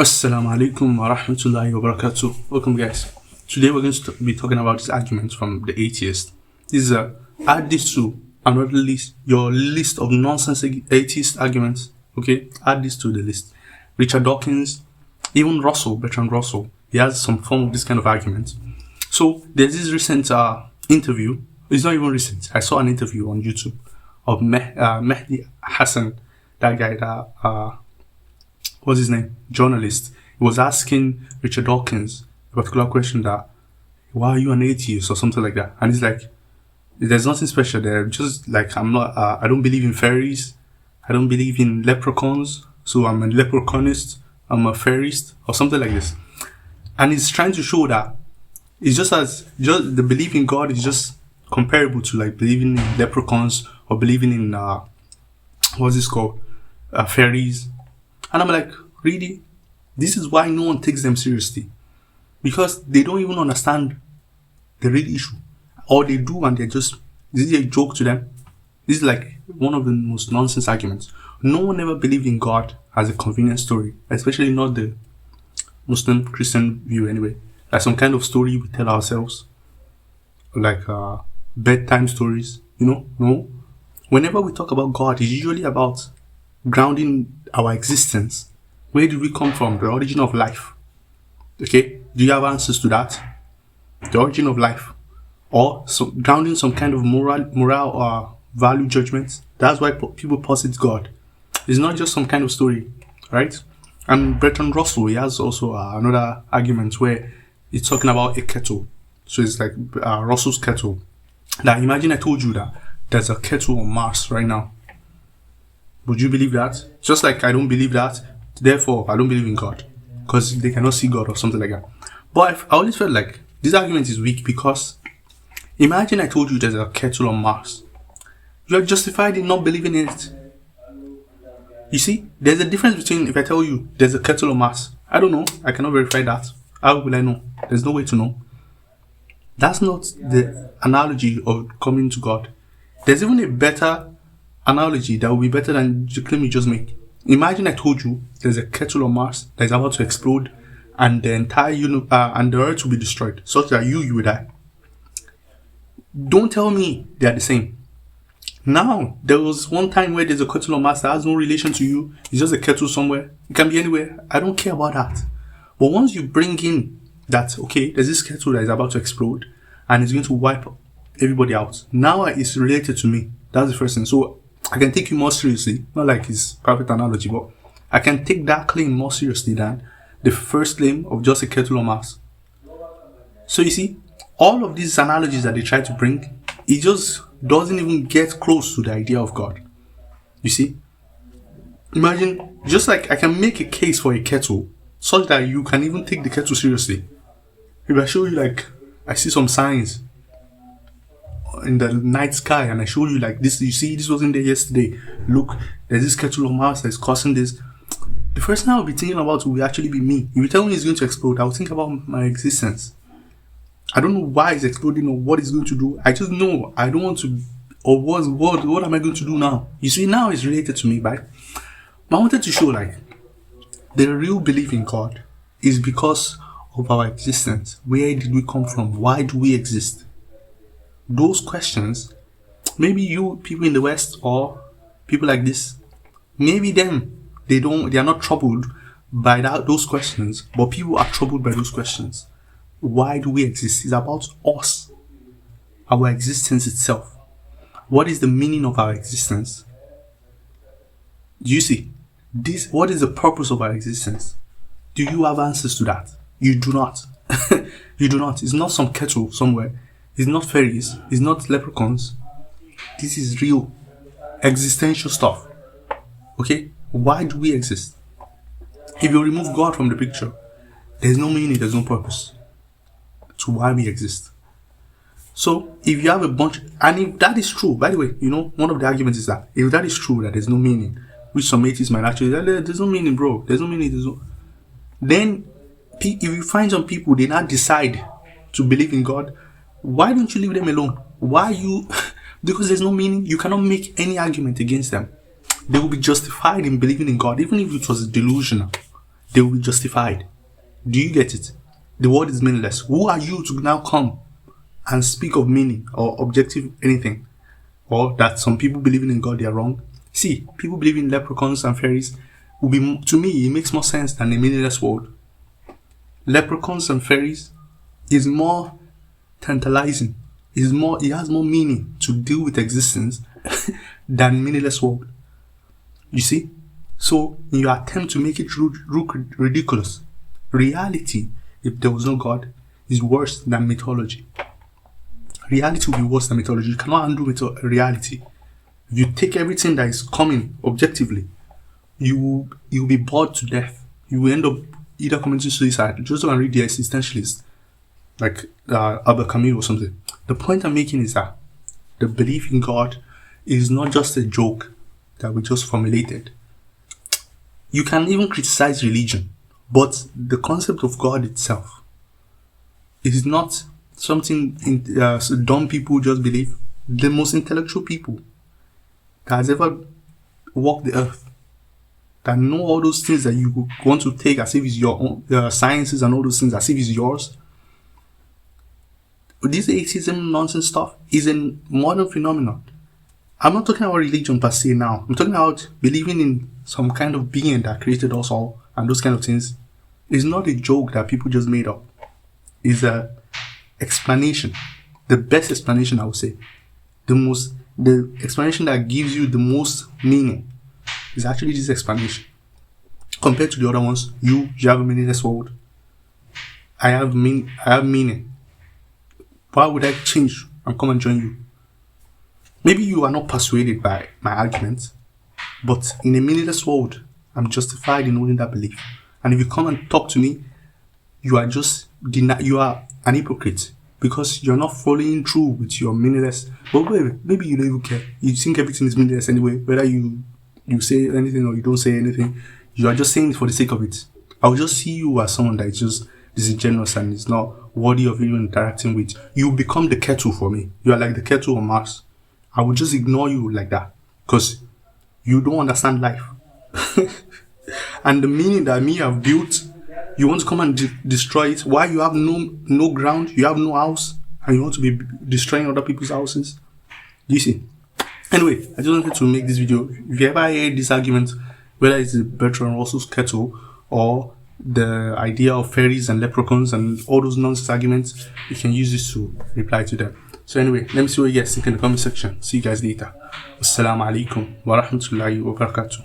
Assalamu alaikum wa rahmatullahi wa barakatuh. Welcome, guys. Today we're going to be talking about this argument from the atheist. This is add this to another list, your list of nonsense atheist arguments. Okay, add this to the list. Richard Dawkins, even Bertrand Russell, he has some form of this kind of argument. So there's this recent interview. It's not even recent. I saw an interview on YouTube of Mehdi Hassan, that guy that what's his name? Journalist. He was asking Richard Dawkins a particular question that, why are you an atheist or something like that? And he's like, there's nothing special there. Just like, I don't believe in fairies. I don't believe in leprechauns. So I'm a leprechaunist. I'm a fairist or something like this. And he's trying to show that it's just the belief in God is just comparable to like believing in leprechauns or believing in, what's this called? Fairies. And I'm like, really? This is why no one takes them seriously. Because they don't even understand the real issue. Or they do and this is a joke to them. This is like one of the most nonsense arguments. No one ever believed in God as a convenient story. Especially not the Muslim Christian view anyway. Like some kind of story we tell ourselves. Like bedtime stories. No. Whenever we talk about God, it's usually about grounding our existence. Where did we come from? The origin of life. Okay? Do you have answers to that? The origin of life. Or grounding some kind of moral or value judgments. That's why people posit God. It's not just some kind of story. Right? And Bertrand Russell, he has also another argument where he's talking about a kettle. So it's like Russell's kettle. Now imagine I told you that there's a kettle on Mars right now. Would you believe that? Just like I don't believe that, therefore I don't believe in God. Because they cannot see God or something like that. But I always felt like this argument is weak because imagine I told you there's a kettle on Mars. You are justified in not believing in it. You see, there's a difference between if I tell you there's a kettle on Mars. I don't know. I cannot verify that. How will I know? There's no way to know. That's not the analogy of coming to God. There's even a better analogy that will be better than the claim you just made. Imagine I told you there's a kettle on Mars that is about to explode and the entire and the earth will be destroyed such that you will die. Don't tell me they are the same. Now, there was one time where there's a kettle on Mars that has no relation to you. It's just a kettle somewhere. It can be anywhere. I don't care about that. But once you bring in that, okay, there's this kettle that is about to explode and it's going to wipe everybody out. Now it's related to me. That's the first thing. So I can take you more seriously, not like his perfect analogy, but I can take that claim more seriously than the first claim of just a kettle on Mars. So you see, all of these analogies that they try to bring, it just doesn't even get close to the idea of God. You see? Imagine, just like I can make a case for a kettle, such that you can even take the kettle seriously. If I show you like, I see some signs in the night sky and I show you like this, you see this wasn't there yesterday, look, there's this kettle on Mars that's causing this. The first thing I'll be thinking about will actually be me. If you tell me it's going to explode, I'll think about my existence. I don't know why it's exploding or what it's going to do. I just know I don't want to, or what am I going to do now? You see, now it's related to me, right? But I wanted to show like the real belief in God is because of our existence. Where did we come from? Why do we exist? Those questions, maybe you people in the West or people like this, maybe them, they are not troubled by those questions, but people are troubled by those questions. Why do we exist? It's about us, our existence itself. What is the meaning of our existence? Do you see this? What is the purpose of our existence? Do you have answers to that? You do not. You do not. It's not some kettle somewhere. It's not fairies. It's not leprechauns. This is real existential stuff. Okay? Why do we exist? If you remove God from the picture, there's no meaning, there's no purpose to why we exist. So, if you have a bunch, and if that is true, by the way, one of the arguments is that if that is true, that there's no meaning, which some atheists might actually, there's no meaning, bro. There's no meaning. Then, if you find some people, they now decide to believe in God, why don't you leave them alone? Because there's no meaning, you cannot make any argument against them. They will be justified in believing in God, even if it was delusional. they will be justified. Do you get it? The world is meaningless. Who are you to now come and speak of meaning or objective anything? Or that some people believing in God, they are wrong? See, people believe in leprechauns and fairies. Will be, to me, it makes more sense than a meaningless world. Leprechauns and fairies is more tantalizing. It has more meaning to deal with existence than meaningless world. You see? So, in your attempt to make it look ridiculous, reality, if there was no God, is worse than mythology. Reality will be worse than mythology. You cannot handle reality. If you take everything that is coming objectively, you will be bored to death. You will end up either committing suicide. Just go and read the existentialist, like Albert Camus or something. The point I'm making is that the belief in God is not just a joke that we just formulated. You can even criticize religion, but the concept of God itself is not something dumb people just believe. The most intellectual people that has ever walked the earth, that know all those things that you want to take as if it's your own, sciences and all those things as if it's yours. This atheism nonsense stuff is a modern phenomenon. I'm not talking about religion per se now. I'm talking about believing in some kind of being that created us all and those kind of things. It's not a joke that people just made up. It's a explanation. The best explanation, I would say. The explanation that gives you the most meaning is actually this explanation. Compared to the other ones, you have a meaningless world. I have meaning. Why would I change and come and join you? Maybe you are not persuaded by my arguments, but in a meaningless world, I'm justified in holding that belief. And if you come and talk to me, you are an hypocrite because you're not following through with your meaningless. But maybe you don't even care. You think everything is meaningless anyway, whether you say anything or you don't say anything. You are just saying it for the sake of it. I will just see you as someone that is just disingenuous and is not worthy of even interacting with. You become the kettle for me. You are like the kettle on Mars. I will just ignore you like that because you don't understand life. And the meaning that me have built, you want to come and destroy it. Why? You have no ground, you have no house, and you want to be destroying other people's houses. You see? Anyway, I just wanted to make this video. If you ever hear this argument, whether it's Bertrand Russell's kettle or the idea of fairies and leprechauns and all those nonsense arguments, you can use this to reply to them. So anyway, let me see what you guys think in the comment section. See you guys later. Wassalamu alaikum wa rahmatullahi wa barakatuh.